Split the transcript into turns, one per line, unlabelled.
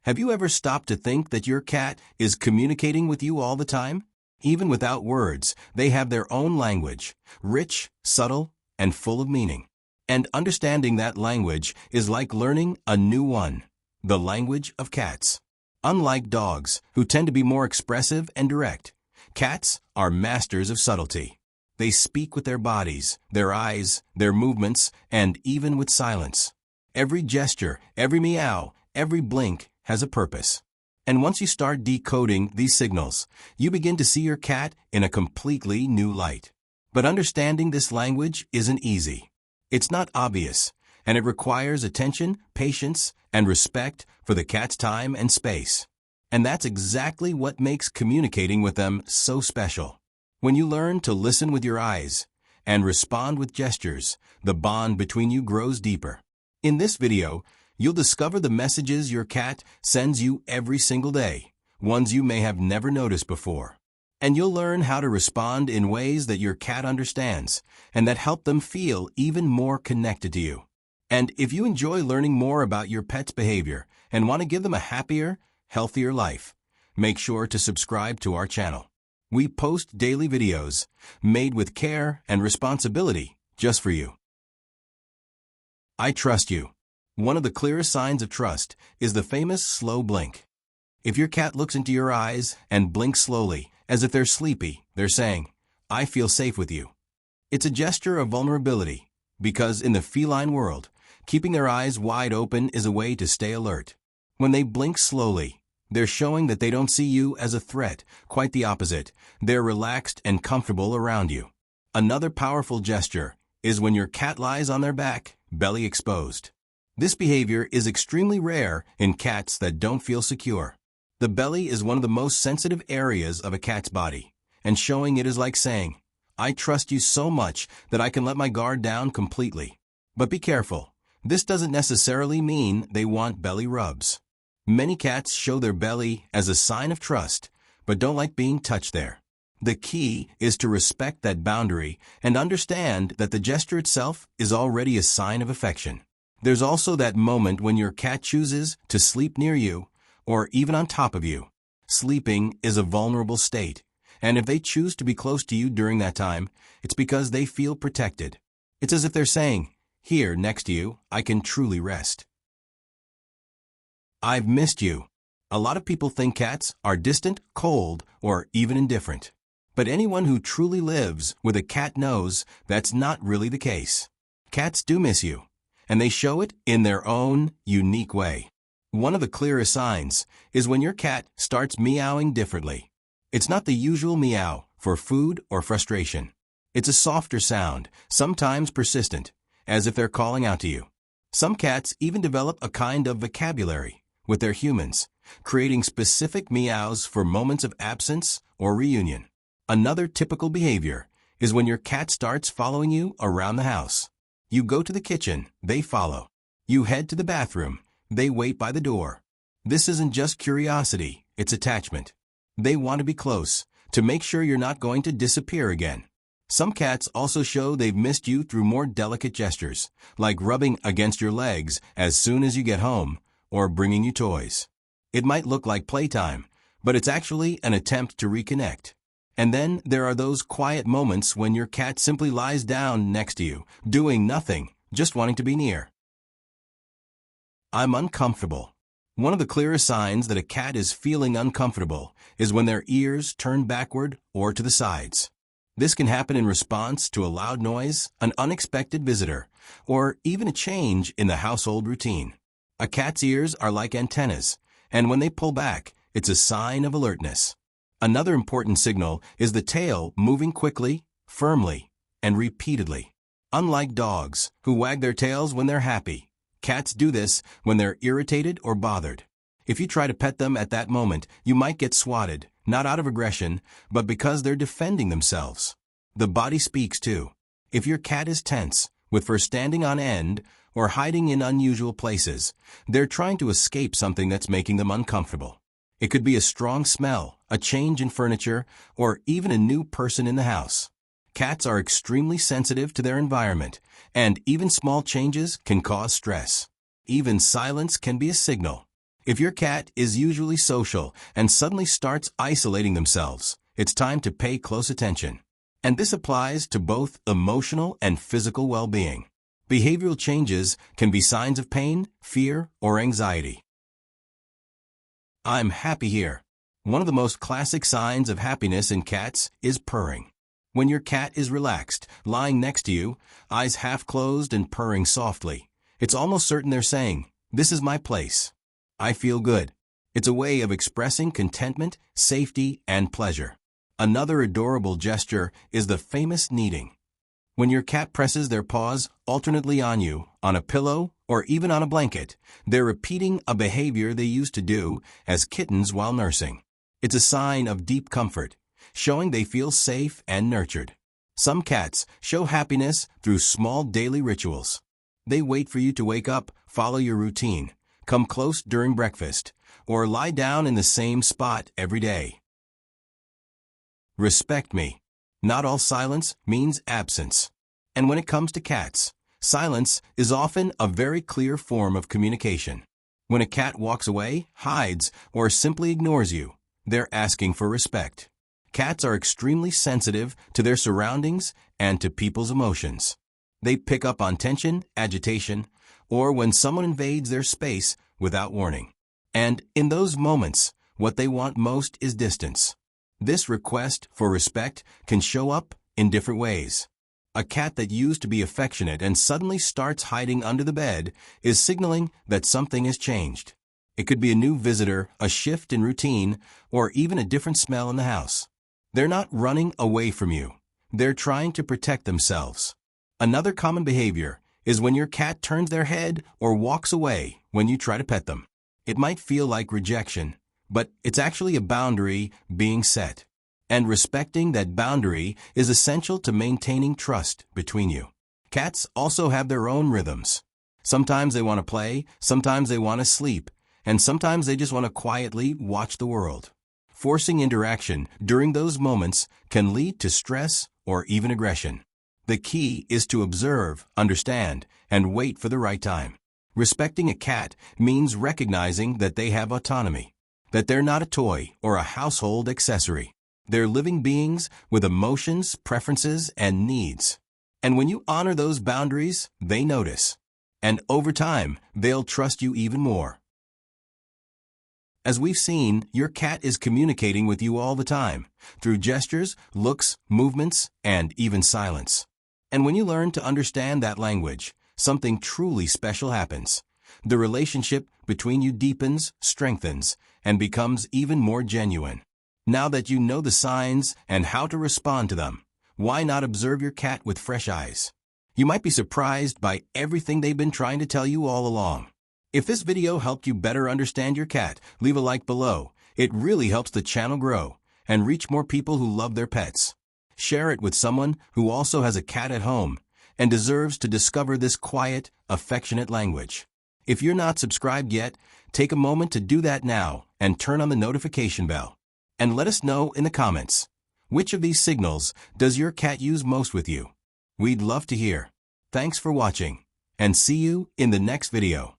Have you ever stopped to think that your cat is communicating with you all the time? Even without words, they have their own language, rich, subtle, and full of meaning. And understanding that language is like learning a new one, the language of cats. Unlike dogs, who tend to be more expressive and direct, cats are masters of subtlety. They speak with their bodies, their eyes, their movements, and even with silence. Every gesture, every meow, every blink has a purpose. And once you start decoding these signals, you begin to see your cat in a completely new light. But understanding this language isn't easy. It's not obvious, and it requires attention, patience, and respect for the cat's time and space. And that's exactly what makes communicating with them so special. When you learn to listen with your eyes and respond with gestures, the bond between you grows deeper. In this video, you'll discover the messages your cat sends you every single day, ones you may have never noticed before. And you'll learn how to respond in ways that your cat understands and that help them feel even more connected to you. And if you enjoy learning more about your pet's behavior and want to give them a happier, healthier life, make sure to subscribe to our channel. We post daily videos made with care and responsibility just for you. I trust you. One of the clearest signs of trust is the famous slow blink. If your cat looks into your eyes and blinks slowly, as if they're sleepy, they're saying, "I feel safe with you." It's a gesture of vulnerability, because in the feline world, keeping their eyes wide open is a way to stay alert. When they blink slowly, they're showing that they don't see you as a threat, quite the opposite. They're relaxed and comfortable around you. Another powerful gesture is when your cat lies on their back, belly exposed. This behavior is extremely rare in cats that don't feel secure. The belly is one of the most sensitive areas of a cat's body, and showing it is like saying, "I trust you so much that I can let my guard down completely." But be careful. This doesn't necessarily mean they want belly rubs. Many cats show their belly as a sign of trust, but don't like being touched there. The key is to respect that boundary and understand that the gesture itself is already a sign of affection. There's also that moment when your cat chooses to sleep near you or even on top of you. Sleeping is a vulnerable state, and if they choose to be close to you during that time, it's because they feel protected. It's as if they're saying, "Here, next to you, I can truly rest." I've missed you. A lot of people think cats are distant, cold, or even indifferent. But anyone who truly lives with a cat knows that's not really the case. Cats do miss you, and they show it in their own unique way. One of the clearest signs is when your cat starts meowing differently. It's not the usual meow for food or frustration. It's a softer sound, sometimes persistent, as if they're calling out to you. Some cats even develop a kind of vocabulary with their humans, creating specific meows for moments of absence or reunion. Another typical behavior is when your cat starts following you around the house. You go to the kitchen, they follow. You head to the bathroom, they wait by the door. This isn't just curiosity, it's attachment. They want to be close, to make sure you're not going to disappear again. Some cats also show they've missed you through more delicate gestures, like rubbing against your legs as soon as you get home, or bringing you toys. It might look like playtime, but it's actually an attempt to reconnect. And then there are those quiet moments when your cat simply lies down next to you, doing nothing, just wanting to be near. I'm uncomfortable. One of the clearest signs that a cat is feeling uncomfortable is when their ears turn backward or to the sides. This can happen in response to a loud noise, an unexpected visitor, or even a change in the household routine. A cat's ears are like antennas, and when they pull back, it's a sign of alertness. Another important signal is the tail moving quickly, firmly, and repeatedly. Unlike dogs, who wag their tails when they're happy, cats do this when they're irritated or bothered. If you try to pet them at that moment, you might get swatted, not out of aggression, but because they're defending themselves. The body speaks too. If your cat is tense, with fur standing on end, or hiding in unusual places, they're trying to escape something that's making them uncomfortable. It could be a strong smell, a change in furniture, or even a new person in the house. Cats are extremely sensitive to their environment, and even small changes can cause stress. Even silence can be a signal. If your cat is usually social and suddenly starts isolating themselves, it's time to pay close attention. And this applies to both emotional and physical well-being. Behavioral changes can be signs of pain, fear, or anxiety. I'm happy here. One of the most classic signs of happiness in cats is purring. When your cat is relaxed, lying next to you, eyes half closed and purring softly, it's almost certain they're saying, "This is my place. I feel good." It's a way of expressing contentment, safety, and pleasure. Another adorable gesture is the famous kneading. When your cat presses their paws alternately on you, on a pillow, or even on a blanket, they're repeating a behavior they used to do as kittens while nursing. It's a sign of deep comfort, showing they feel safe and nurtured. Some cats show happiness through small daily rituals. They wait for you to wake up, follow your routine, come close during breakfast, or lie down in the same spot every day. Respect me. Not all silence means absence. And when it comes to cats, silence is often a very clear form of communication. When a cat walks away, hides, or simply ignores you, they're asking for respect. Cats are extremely sensitive to their surroundings and to people's emotions. They pick up on tension, agitation, or when someone invades their space without warning. And in those moments, what they want most is distance. This request for respect can show up in different ways. A cat that used to be affectionate and suddenly starts hiding under the bed is signaling that something has changed. It could be a new visitor, a shift in routine, or even a different smell in the house. They're not running away from you. They're trying to protect themselves. Another common behavior is when your cat turns their head or walks away when you try to pet them. It might feel like rejection, but it's actually a boundary being set. And respecting that boundary is essential to maintaining trust between you. Cats also have their own rhythms. Sometimes they want to play, sometimes they want to sleep, and sometimes they just want to quietly watch the world. Forcing interaction during those moments can lead to stress or even aggression. The key is to observe, understand, and wait for the right time. Respecting a cat means recognizing that they have autonomy, that they're not a toy or a household accessory. They're living beings with emotions, preferences, and needs. And when you honor those boundaries, they notice. And over time, they'll trust you even more. As we've seen, your cat is communicating with you all the time, through gestures, looks, movements, and even silence. And when you learn to understand that language, something truly special happens. The relationship between you deepens, strengthens, and becomes even more genuine. Now that you know the signs and how to respond to them, why not observe your cat with fresh eyes? You might be surprised by everything they've been trying to tell you all along. If this video helped you better understand your cat, leave a like below. It really helps the channel grow and reach more people who love their pets. Share it with someone who also has a cat at home and deserves to discover this quiet, affectionate language. If you're not subscribed yet, take a moment to do that now and turn on the notification bell. And let us know in the comments, which of these signals does your cat use most with you? We'd love to hear. Thanks for watching, and see you in the next video.